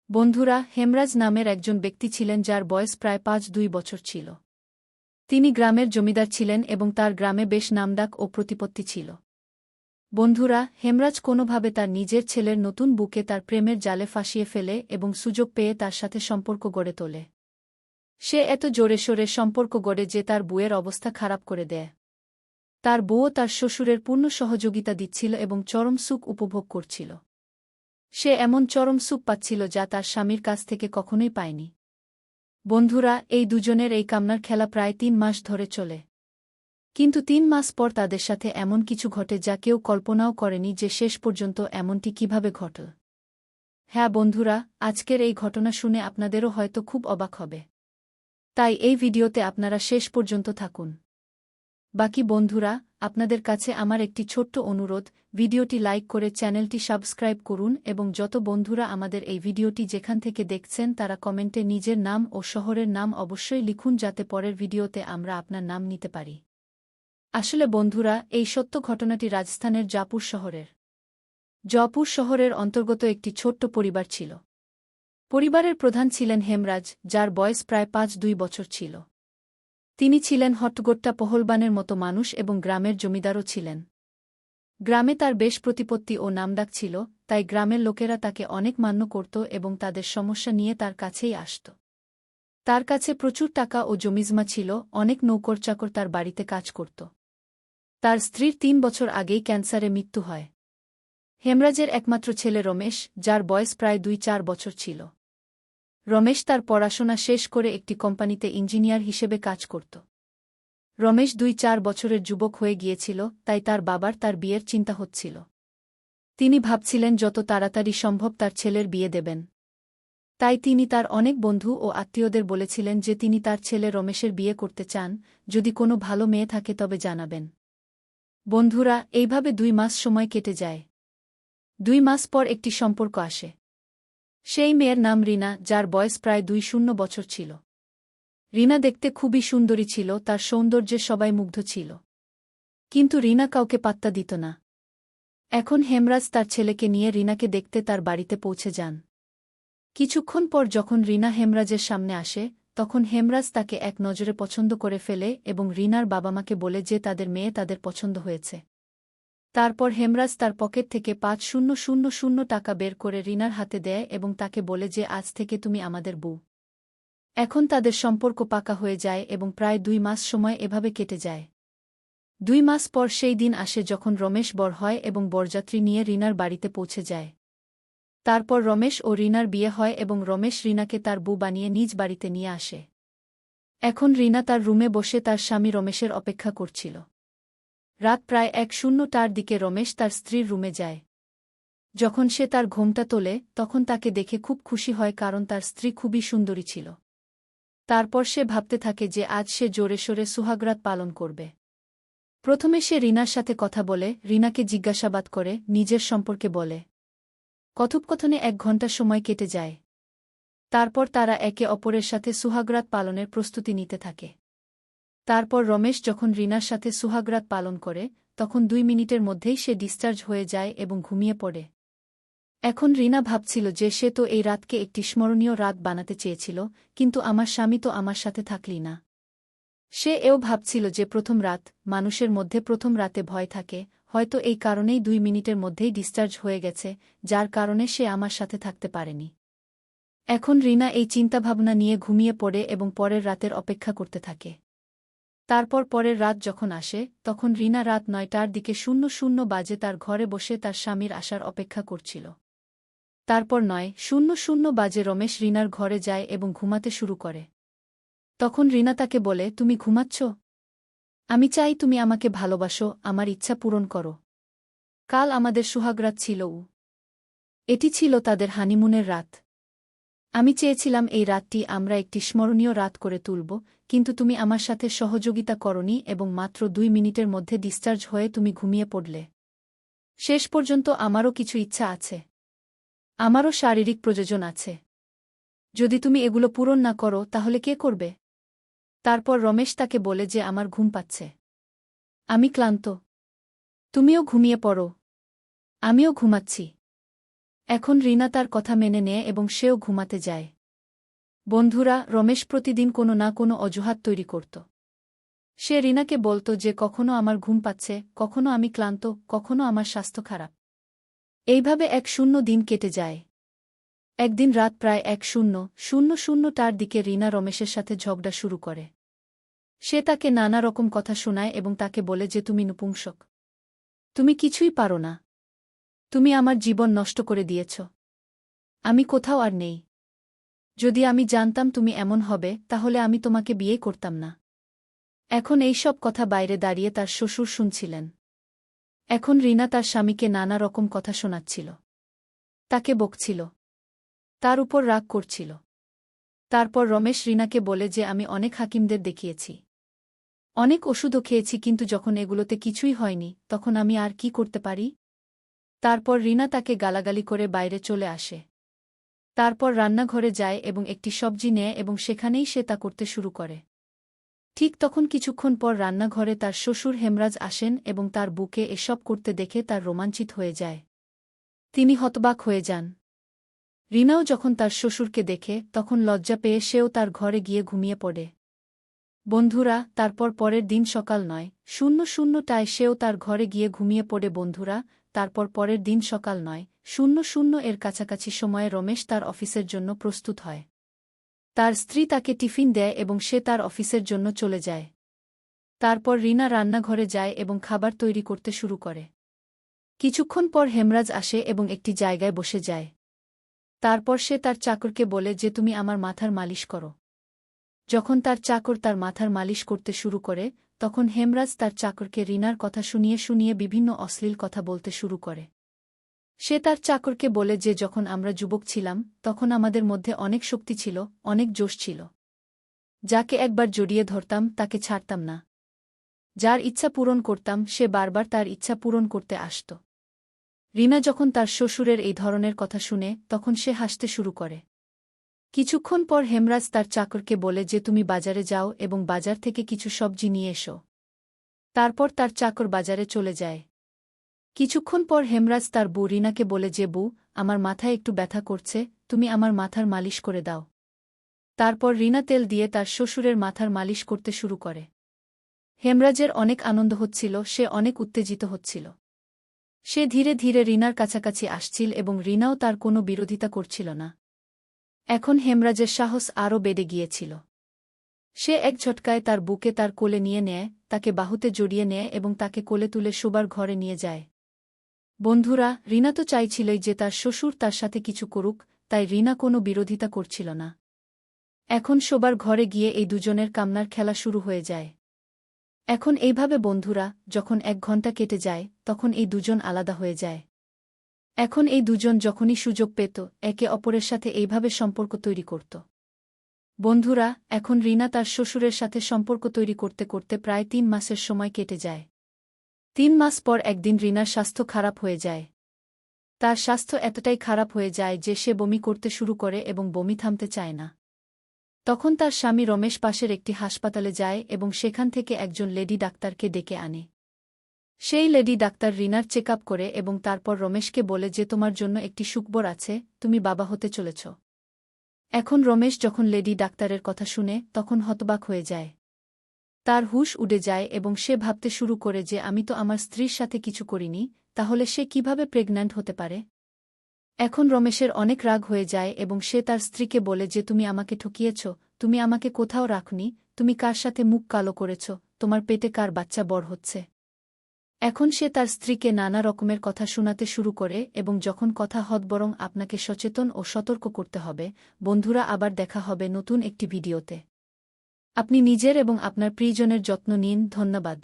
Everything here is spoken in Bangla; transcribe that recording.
বন্ধুরা, হেমরাজ নামের একজন ব্যক্তি ছিলেন যার বয়স প্রায় ৫-২ বছর ছিল। তিনি গ্রামের জমিদার ছিলেন এবং তার গ্রামে বেশ নামডাক ও প্রতিপত্তি ছিল। বন্ধুরা, হেমরাজ কোনোভাবে তার নিজের ছেলের নতুন বুকে তার প্রেমের জালে ফাঁসিয়ে ফেলে এবং সুযোগ পেয়ে তার সাথে সম্পর্ক গড়ে তোলে। সে এত জোরে সোরে সম্পর্ক গড়ে যে তার বউয়ের অবস্থা খারাপ করে দেয়। তার বউও তার শ্বশুরের পূর্ণ সহযোগিতা দিচ্ছিল এবং চরম সুখ উপভোগ করছিল। সে এমন চরম সুখ পাচ্ছিল যা তার স্বামীর কাছ থেকে কখনোই পায়নি। বন্ধুরা, এই দুজনের এই কামনার খেলা প্রায় ৩ মাস ধরে চলে। কিন্তু ৩ মাস পর তাদের সাথে এমন কিছু ঘটে যা কেউ কল্পনাও করেনি যে শেষ পর্যন্ত এমনটি কিভাবে ঘটল। হ্যাঁ বন্ধুরা, আজকের এই ঘটনা শুনে আপনাদেরও হয়তো খুব অবাক হবে। তাই এই ভিডিওতে আপনারা শেষ পর্যন্ত থাকুন। বাকি বন্ধুরা, আপনাদের কাছে আমার একটি ছোট্ট অনুরোধ, ভিডিওটি লাইক করে চ্যানেলটি সাবস্ক্রাইব করুন এবং যত বন্ধুরা আমাদের এই ভিডিওটি যেখান থেকে দেখছেন তারা কমেন্টে নিজের নাম ও শহরের নাম অবশ্যই লিখুন যাতে পরের ভিডিওতে আমরা আপনার নাম নিতে পারি। আসলে বন্ধুরা, এই সত্য ঘটনাটি রাজস্থানের জয়পুর শহরের। জয়পুর শহরের অন্তর্গত একটি ছোট্ট পরিবার ছিল। পরিবারের প্রধান ছিলেন হেমরাজ, যার বয়স প্রায় ৫-২ বছর ছিল। তিনি ছিলেন হট্টগোট্টা পহলবানের মতো মানুষ এবং গ্রামের জমিদারও ছিলেন। গ্রামে তার বেশ প্রতিপত্তি ও নামডাক ছিল, তাই গ্রামের লোকেরা তাকে অনেক মান্য করত এবং তাদের সমস্যা নিয়ে তার কাছেই আসত। তার কাছে প্রচুর টাকা ও জমিজমা ছিল, অনেক নৌকর-চাকর তার বাড়িতে কাজ করত। তার স্ত্রীর ৩ বছর আগেই ক্যান্সারে মৃত্যু হয়। হেমরাজের একমাত্র ছেলে রমেশ, যার বয়স প্রায় ২-৪ বছর ছিল। রমেশ তার পড়াশোনা শেষ করে একটি কোম্পানিতে ইঞ্জিনিয়ার হিসেবে কাজ করত। রমেশ ২-৪ বছরের যুবক হয়ে গিয়েছিল, তাই তার বাবার তার বিয়ের চিন্তা হচ্ছিল। তিনি ভাবছিলেন যত তাড়াতাড়ি সম্ভব তার ছেলের বিয়ে দেবেন। তাই তিনি তার অনেক বন্ধু ও আত্মীয়দের বলেছিলেন যে তিনি তার ছেলে রমেশের বিয়ে করতে চান, যদি কোনো ভালো মেয়ে থাকে তবে জানাবেন। বন্ধুরা, এইভাবে ২ মাস সময় কেটে যায়। ২ মাস পর একটি সম্পর্ক আসে। সেই মেয়ের নাম রিনা, যার বয়স প্রায় ২-০ বছর ছিল। রিনা দেখতে খুবই সুন্দরী ছিল, তার সৌন্দর্যে সবাই মুগ্ধ ছিল। কিন্তু রিনা কাউকে পাত্তা দিত না। এখন হেমরাজ তার ছেলেকে নিয়ে রিনাকে দেখতে তার বাড়িতে পৌঁছে যান। কিছুক্ষণ পর যখন রিনা হেমরাজের সামনে আসে, তখন হেমরাজ তাকে এক নজরে পছন্দ করে ফেলে এবং রিনার বাবা-মাকে বলে যে তাদের মেয়ে তাদের পছন্দ হয়েছে। তারপর হেমরাজ তার পকেট থেকে ৫,০০০ টাকা বের করে রিনার হাতে দেয় এবং তাকে বলে যে আজ থেকে তুমি আমাদের বউ। এখন তাদের সম্পর্ক পাকা হয়ে যায় এবং প্রায় ২ মাস সময় এভাবে কেটে যায়। ২ মাস পর সেই দিন আসে যখন রমেশ বর হয় এবং বরযাত্রী নিয়ে রিনার বাড়িতে পৌঁছে যায়। তারপর রমেশ ও রিনার বিয়ে হয় এবং রমেশ রিনাকে তার বউ বানিয়ে নিজ বাড়িতে নিয়ে আসে। এখন রিনা তার রুমে বসে তার স্বামী রমেশের অপেক্ষা করছিল। রাত প্রায় ১:০০টার দিকে রমেশ তার স্ত্রীর রুমে যায়। যখন সে তার ঘোমটা তোলে তখন তাকে দেখে খুব খুশি হয় কারণ তার স্ত্রী খুবই সুন্দরী ছিল। তারপর সে ভাবতে থাকে যে আজ সে জোরে সোরে সুহাগরাত পালন করবে। প্রথমে সে রিনার সাথে কথা বলে, রিনাকে জিজ্ঞাসাবাদ করে, নিজের সম্পর্কে বলে। কথোপকথনে ১ ঘণ্টা সময় কেটে যায়। তারপর তারা একে অপরের সাথে সুহাগরাত পালনের প্রস্তুতি নিতে থাকে। তারপর রমেশ যখন রিনার সাথে সুহাগরাত পালন করে, তখন ২ মিনিটের মধ্যেই সে ডিসচার্জ হয়ে যায় এবং ঘুমিয়ে পড়ে। এখন রিনা ভাবছিল যে সে তো এই রাতকে একটি স্মরণীয় রাত বানাতে চেয়েছিল, কিন্তু আমার স্বামী তো আমার সাথে থাকলি না। সে এও ভাবছিল যে প্রথম রাত, মানুষের মধ্যে প্রথম রাতে ভয় থাকে, হয়তো এই কারণেই ২ মিনিটের মধ্যেই ডিসচার্জ হয়ে গেছে, যার কারণে সে আমার সাথে থাকতে পারেনি। এখন রিনা এই চিন্তাভাবনা নিয়ে ঘুমিয়ে পড়ে এবং পরের রাতের অপেক্ষা করতে থাকে। তারপর পরের রাত যখন আসে, তখন রিনা রাত ৯টার দিকে ০০ বাজে তার ঘরে বসে তার স্বামীর আসার অপেক্ষা করছিল। তারপর ৯:০০ বাজে রমেশ রিনার ঘরে যায় এবং ঘুমাতে শুরু করে। তখন রিনা তাকে বলে, তুমি ঘুমাচ্ছ? আমি চাই তুমি আমাকে ভালোবাসো, আমার ইচ্ছা পূরণ করো। কাল আমাদের সুহাগরাত ছিল। এটি ছিল তাদের হানিমুনের রাত। আমি চেয়েছিলাম এই রাতটি আমরা একটি স্মরণীয় রাত করে তুলব, কিন্তু তুমি আমার সাথে সহযোগিতা করনি এবং মাত্র ২ মিনিটের মধ্যে ডিসচার্জ হয়ে তুমি ঘুমিয়ে পড়লে। শেষ পর্যন্ত আমারও কিছু ইচ্ছা আছে। আমারও শারীরিক প্রয়োজন আছে। যদি তুমি এগুলো পূরণ না করো তাহলে কে করবে? তারপর রমেশ তাকে বলে যে আমার ঘুম পাচ্ছে। আমি ক্লান্ত। তুমিও ঘুমিয়ে পড়ো। আমিও ঘুমাচ্ছি। এখন রিনা তার কথা মেনে নেয় এবং সেও ঘুমাতে যায়। বন্ধুরা, রমেশ প্রতিদিন কোনো না কোনো অজুহাত তৈরি করত। সে রিনাকে বলত যে কখনো আমার ঘুম পাচ্ছে, কখনো আমি ক্লান্ত, কখনো আমার স্বাস্থ্য খারাপ। এইভাবে 1-0 দিন কেটে যায়। একদিন রাত প্রায় 1:00টার দিকে রিনা রমেশের সাথে ঝগড়া শুরু করে। সে তাকে নানা রকম কথা শোনায় এবং তাকে বলে যে তুমি নপুংসক। তুমি কিছুই পারো না। তুমি আমার জীবন নষ্ট করে দিয়েছ। আমি কোথাও আর নেই। যদি আমি জানতাম তুমি এমন হবে তাহলে আমি তোমাকে বিয়ে করতাম না। এখন এই সব কথা বাইরে দাঁড়িয়ে তার শ্বশুর শুনছিলেন। এখন রিনা তার স্বামীকে নানা রকম কথা শোনাচ্ছিল। তাকে বকছিল। তার উপর রাগ করছিল। তারপর রমেশ রিনাকে বলে যে আমি অনেক হাকিমদের দেখিয়েছি। অনেক ওষুধও খেয়েছি, কিন্তু যখন এগুলোতে কিছুই হয়নি তখন আমি আর কি করতে পারি? তারপর রিনা তাকে গালাগালি করে বাইরে চলে আসে। তারপর রান্নাঘরে যায় এবং একটি সবজি নেয় এবং সেখানেই সে তা করতে শুরু করে। ঠিক তখন কিছুক্ষণ পর রান্নাঘরে তার শ্বশুর হেমরাজ আসেন এবং তার বুকে এসব করতে দেখে তার রোমাঞ্চিত হয়ে যায়। তিনি হতবাক হয়ে যান। রিনাও যখন তার শ্বশুরকে দেখে তখন লজ্জা পেয়ে সেও তার ঘরে গিয়ে ঘুমিয়ে পড়ে। বন্ধুরা, তারপর পরের দিন সকাল 9:00টায় সেও তার ঘরে গিয়ে ঘুমিয়ে পড়ে। বন্ধুরা, তারপর পরের দিন সকাল 9:00 এর কাছাকাছি সময়ে রমেশ তার অফিসের জন্য প্রস্তুত হয়। তার স্ত্রী তাকে টিফিন দেয় এবং সে তার অফিসের জন্য চলে যায়। তারপর রিনা রান্নাঘরে যায় এবং খাবার তৈরি করতে শুরু করে। কিছুক্ষণ পর হেমরাজ আসে এবং একটি জায়গায় বসে যায়। তারপর সে তার চাকরকে বলে যে তুমি আমার মাথার মালিশ করো। যখন তার চাকর তার মাথার মালিশ করতে শুরু করে তখন হেমরাজ তার চাকরকে রিনার কথা শুনিয়ে শুনিয়ে বিভিন্ন অশ্লীল কথা বলতে শুরু করে। সে তার চাকরকে বলে যে যখন আমরা যুবক ছিলাম তখন আমাদের মধ্যে অনেক শক্তি ছিল, অনেক জোশ ছিল। যাকে একবার জড়িয়ে ধরতাম তাকে ছাড়তাম না। যার ইচ্ছা পূরণ করতাম সে বারবার তার ইচ্ছা পূরণ করতে আসত। রিনা যখন তার শ্বশুরের এই ধরনের কথা শুনে তখন সে হাসতে শুরু করে। কিছুক্ষণ পর হেমরাজ তার চাকরকে বলে যে তুমি বাজারে যাও এবং বাজার থেকে কিছু সবজি নিয়ে এসো। তারপর তার চাকর বাজারে চলে যায়। কিছুক্ষণ পর হেমরাজ তার বউ রিনাকে বলে যে বউ, আমার মাথায় একটু ব্যথা করছে, তুমি আমার মাথার মালিশ করে দাও। তারপর রিনা তেল দিয়ে তার শ্বশুরের মাথার মালিশ করতে শুরু করে। হেমরাজের অনেক আনন্দ হচ্ছিল, সে অনেক উত্তেজিত হচ্ছিল। সে ধীরে ধীরে রিনার কাছাকাছি আসছিল এবং রিনাও তার কোনো বিরোধিতা করছিল না। এখন হেমরাজের সাহস আরও বেড়ে গিয়েছিল। সে এক ঝটকায় তার বুকে তার কোলে নিয়ে নেয়, তাকে বাহুতে জড়িয়ে নেয় এবং তাকে কোলে তুলে শোবার ঘরে নিয়ে যায়। বন্ধুরা, রিনা তো চাইছিলই যে তার শ্বশুর তার সাথে কিছু করুক, তাই রিনা কোনো বিরোধিতা করছিল না। এখন শোবার ঘরে গিয়ে এই দুজনের কামনার খেলা শুরু হয়ে যায়। এখন এইভাবে বন্ধুরা, যখন 1 ঘন্টা কেটে যায় তখন এই দুজন আলাদা হয়ে যায়। এখন এই দুজন যখনই সুযোগ পেত একে অপরের সাথে এইভাবে সম্পর্ক তৈরি করত। বন্ধুরা, এখন রিনা তার শ্বশুরের সাথে সম্পর্ক তৈরি করতে করতে প্রায় 3 মাসের সময় কেটে যায়। 3 মাস পর একদিন রিনার স্বাস্থ্য খারাপ হয়ে যায়। তার স্বাস্থ্য এতটাই খারাপ হয়ে যায় যে সে বমি করতে শুরু করে এবং বমি থামতে চায় না। তখন তার স্বামী রমেশ পাশের একটি হাসপাতালে যায় এবং সেখান থেকে একজন লেডি ডাক্তারকে ডেকে আনে। সেই লেডি ডাক্তার রিনার চেক আপ করে এবং তারপর রমেশকে বলে যে তোমার জন্য একটি সুখবর আছে, তুমি বাবা হতে চলেছ। এখন রমেশ যখন লেডি ডাক্তারের কথা শুনে তখন হতবাক হয়ে যায়। তার হুঁশ উড়ে যায় এবং সে ভাবতে শুরু করে যে আমি তো আমার স্ত্রীর সাথে কিছু করিনি, তাহলে সে কিভাবে প্রেগন্যান্ট হতে পারে? এখন রমেশের অনেক রাগ হয়ে যায় এবং সে তার স্ত্রীকে বলে যে তুমি আমাকে ঠকিয়েছ, তুমি আমাকে কোথাও রাখনি, তুমি কার সাথে মুখ কালো করেছ, তোমার পেটে কার বাচ্চা বড় হচ্ছে। এখন সে তার স্ত্রীকে নানা রকমের কথা শোনাতে শুরু করে এবং যখন কথা বরং আপনাকে সচেতন ও সতর্ক করতে হবে। বন্ধুরা, আবার দেখা হবে নতুন একটি ভিডিওতে। আপনি নিজের এবং আপনার প্রিয়জনের যত্ন নিন। ধন্যবাদ।